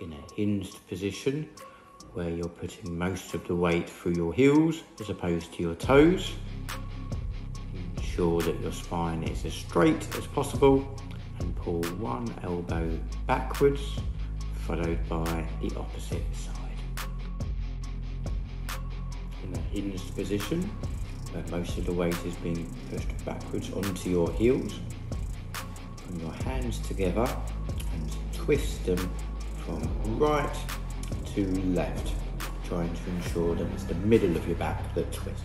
in a hinged position where you're putting most of the weight through your heels as opposed to your toes. Ensure that your spine is as straight as possible and pull one elbow backwards, followed by the opposite side. In a hinged position where most of the weight is being pushed backwards onto your heels, bring your hands together and twist them from right to left, trying to ensure that it's the middle of your back that twists.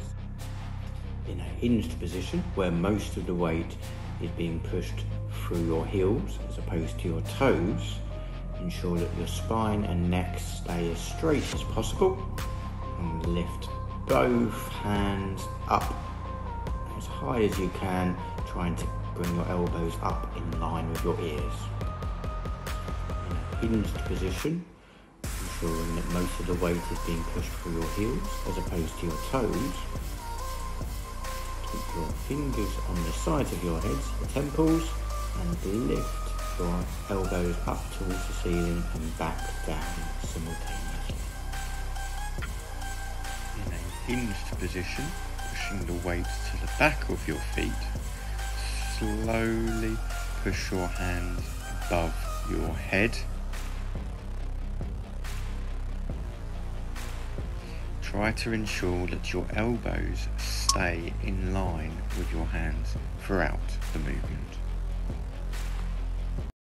In a hinged position where most of the weight is being pushed through your heels as opposed to your toes, ensure that your spine and neck stay as straight as possible and lift both hands up as high as you can, trying to bring your elbows up in line with your ears. In a hinged position, ensuring that most of the weight is being pushed through your heels as opposed to your toes. Keep your fingers on the sides of your heads, the temples, and lift your elbows up towards the ceiling and back down simultaneously. In a hinged position, pushing the weight to the back of your feet, slowly push your hands above your head. Try to ensure that your elbows stay in line with your hands throughout the movement.